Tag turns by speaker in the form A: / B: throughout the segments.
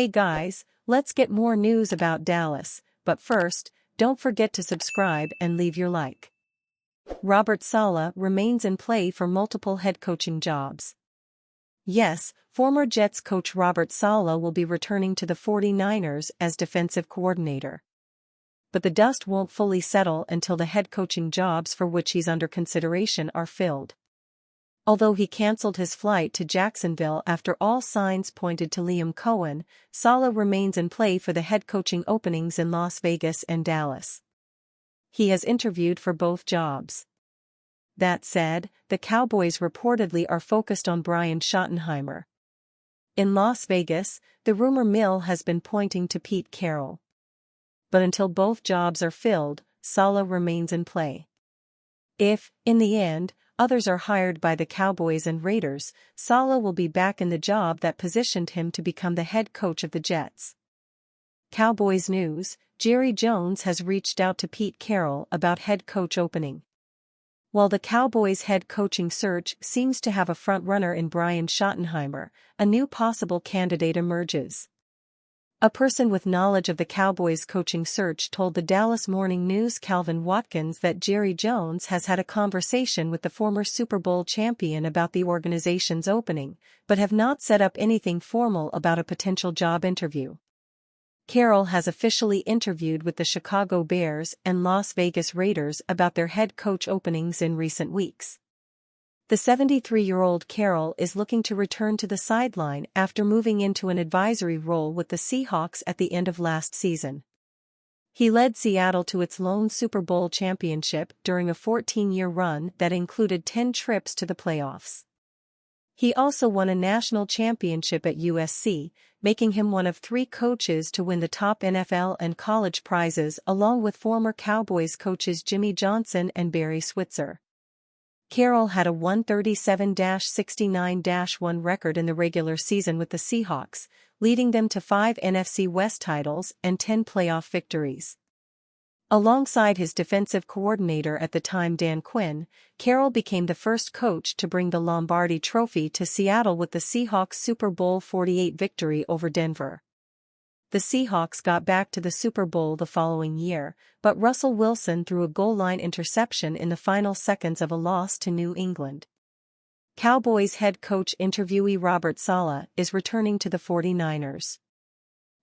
A: Hey guys, let's get more news about Dallas, but first, don't forget to subscribe and leave your like. Robert Saleh remains in play for multiple head coaching jobs. Yes, former Jets coach Robert Saleh will be returning to the 49ers as defensive coordinator. But the dust won't fully settle until the head coaching jobs for which he's under consideration are filled. Although he canceled his flight to Jacksonville after all signs pointed to Liam Cohen, Saleh remains in play for the head coaching openings in Las Vegas and Dallas. He has interviewed for both jobs. That said, the Cowboys reportedly are focused on Brian Schottenheimer. In Las Vegas, the rumor mill has been pointing to Pete Carroll. But until both jobs are filled, Saleh remains in play. If, in the end, others are hired by the Cowboys and Raiders, Saleh will be back in the job that positioned him to become the head coach of the Jets. Cowboys news: Jerry Jones has reached out to Pete Carroll about head coach opening. While the Cowboys' head coaching search seems to have a front-runner in Brian Schottenheimer, a new possible candidate emerges. A person with knowledge of the Cowboys' coaching search told the Dallas Morning News' Calvin Watkins that Jerry Jones has had a conversation with the former Super Bowl champion about the organization's opening, but have not set up anything formal about a potential job interview. Carroll has officially interviewed with the Chicago Bears and Las Vegas Raiders about their head coach openings in recent weeks. The 73-year-old Carroll is looking to return to the sideline after moving into an advisory role with the Seahawks at the end of last season. He led Seattle to its lone Super Bowl championship during a 14-year run that included 10 trips to the playoffs. He also won a national championship at USC, making him one of 3 coaches to win the top NFL and college prizes along with former Cowboys coaches Jimmy Johnson and Barry Switzer. Carroll had a 137-69-1 record in the regular season with the Seahawks, leading them to 5 NFC West titles and 10 playoff victories. Alongside his defensive coordinator at the time Dan Quinn, Carroll became the first coach to bring the Lombardi Trophy to Seattle with the Seahawks' Super Bowl 48 victory over Denver. The Seahawks got back to the Super Bowl the following year, but Russell Wilson threw a goal line interception in the final seconds of a loss to New England. Cowboys head coach interviewee Robert Saleh is returning to the 49ers.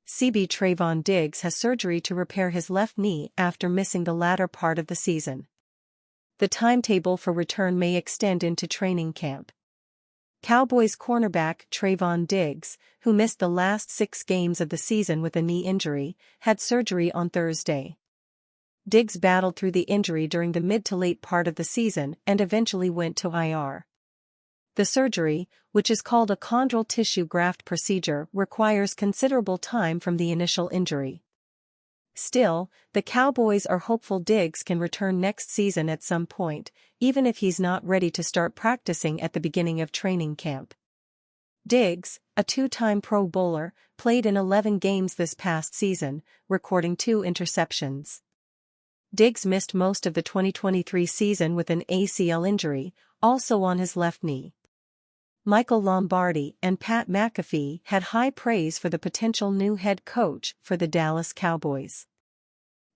A: CB Trayvon Diggs has surgery to repair his left knee after missing the latter part of the season. The timetable for return may extend into training camp. Cowboys cornerback Trayvon Diggs, who missed the last 6 games of the season with a knee injury, had surgery on Thursday. Diggs battled through the injury during the mid to late part of the season and eventually went to IR. The surgery, which is called a chondral tissue graft procedure, requires considerable time from the initial injury. Still, the Cowboys are hopeful Diggs can return next season at some point, even if he's not ready to start practicing at the beginning of training camp. Diggs, a 2-time Pro Bowler, played in 11 games this past season, recording 2 interceptions. Diggs missed most of the 2023 season with an ACL injury, also on his left knee. Michael Lombardi and Pat McAfee had high praise for the potential new head coach for the Dallas Cowboys.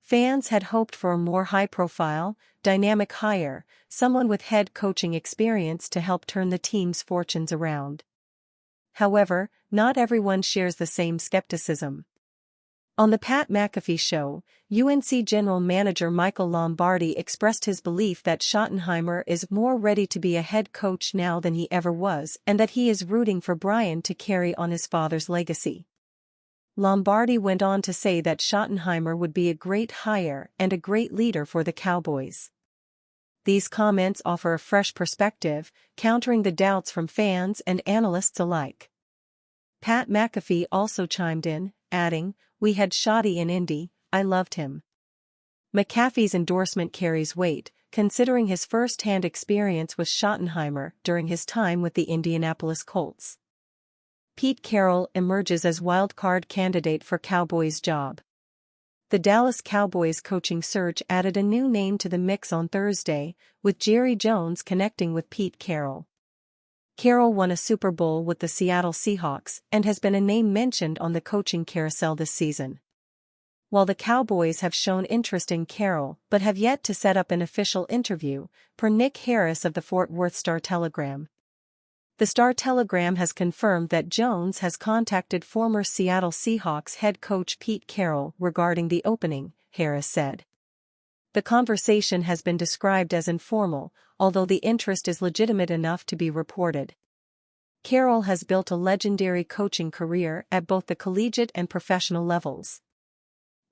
A: Fans had hoped for a more high-profile, dynamic hire, someone with head coaching experience to help turn the team's fortunes around. However, not everyone shares the same skepticism. On the Pat McAfee show, UNC general manager Michael Lombardi expressed his belief that Schottenheimer is more ready to be a head coach now than he ever was and that he is rooting for Brian to carry on his father's legacy. Lombardi went on to say that Schottenheimer would be a great hire and a great leader for the Cowboys. These comments offer a fresh perspective, countering the doubts from fans and analysts alike. Pat McAfee also chimed in, adding, "We had Shotty in Indy, I loved him." McAfee's endorsement carries weight, considering his first-hand experience with Schottenheimer during his time with the Indianapolis Colts. Pete Carroll emerges as wildcard candidate for Cowboys job. The Dallas Cowboys coaching search added a new name to the mix on Thursday, with Jerry Jones connecting with Pete Carroll. Carrol won a Super Bowl with the Seattle Seahawks and has been a name mentioned on the coaching carousel this season. While the Cowboys have shown interest in Carrol but have yet to set up an official interview, per Nick Harris of the Fort Worth Star-Telegram. The Star-Telegram has confirmed that Jones has contacted former Seattle Seahawks head coach Pete Carroll regarding the opening, Harris said. The conversation has been described as informal, although the interest is legitimate enough to be reported. Carroll has built a legendary coaching career at both the collegiate and professional levels.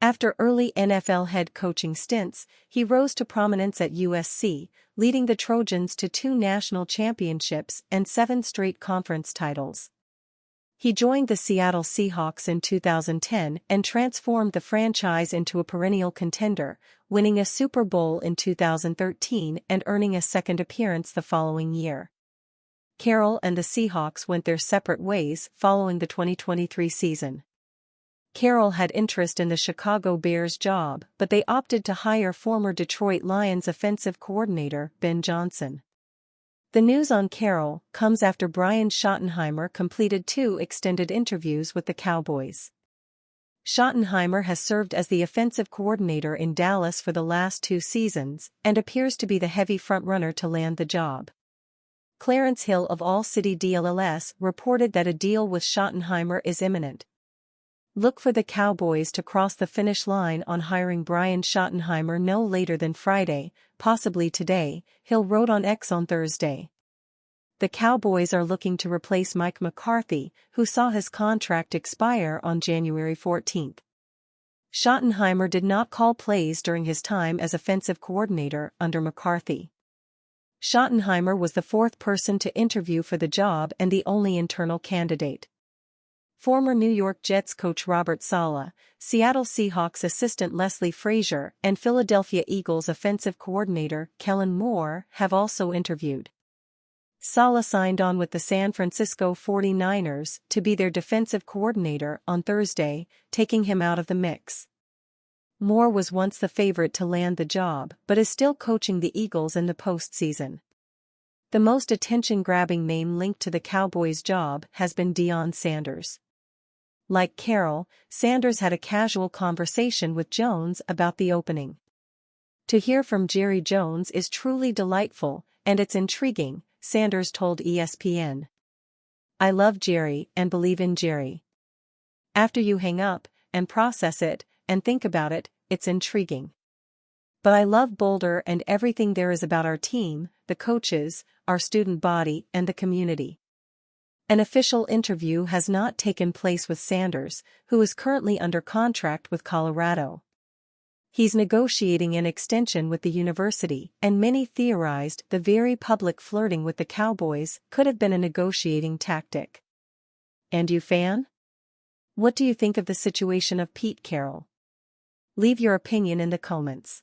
A: After early NFL head coaching stints, he rose to prominence at USC, leading the Trojans to 2 national championships and 7 straight conference titles. He joined the Seattle Seahawks in 2010 and transformed the franchise into a perennial contender, winning a Super Bowl in 2013 and earning a second appearance the following year. Carroll and the Seahawks went their separate ways following the 2023 season. Carroll had interest in the Chicago Bears job, but they opted to hire former Detroit Lions offensive coordinator Ben Johnson. The news on Carroll comes after Brian Schottenheimer completed 2 extended interviews with the Cowboys. Schottenheimer has served as the offensive coordinator in Dallas for the last 2 seasons and appears to be the heavy frontrunner to land the job. Clarence Hill of All City DLLS reported that a deal with Schottenheimer is imminent. Look for the Cowboys to cross the finish line on hiring Brian Schottenheimer no later than Friday, possibly today, Hill wrote on X on Thursday. The Cowboys are looking to replace Mike McCarthy, who saw his contract expire on January 14. Schottenheimer did not call plays during his time as offensive coordinator under McCarthy. Schottenheimer was the 4th person to interview for the job and the only internal candidate. Former New York Jets coach Robert Saleh, Seattle Seahawks assistant Leslie Frazier, and Philadelphia Eagles offensive coordinator Kellen Moore have also interviewed. Saleh signed on with the San Francisco 49ers to be their defensive coordinator on Thursday, taking him out of the mix. Moore was once the favorite to land the job but is still coaching the Eagles in the postseason. The most attention-grabbing name linked to the Cowboys' job has been Deion Sanders. Like Carroll, Sanders had a casual conversation with Jones about the opening. To hear from Jerry Jones is truly delightful, and it's intriguing, Sanders told ESPN. I love Jerry and believe in Jerry. After you hang up, and process it, and think about it, it's intriguing. But I love Boulder and everything there is about our team, the coaches, our student body, and the community. An official interview has not taken place with Sanders, who is currently under contract with Colorado. He's negotiating an extension with the university, and many theorized the very public flirting with the Cowboys could have been a negotiating tactic. And you, fan? What do you think of the situation of Pete Carroll? Leave your opinion in the comments.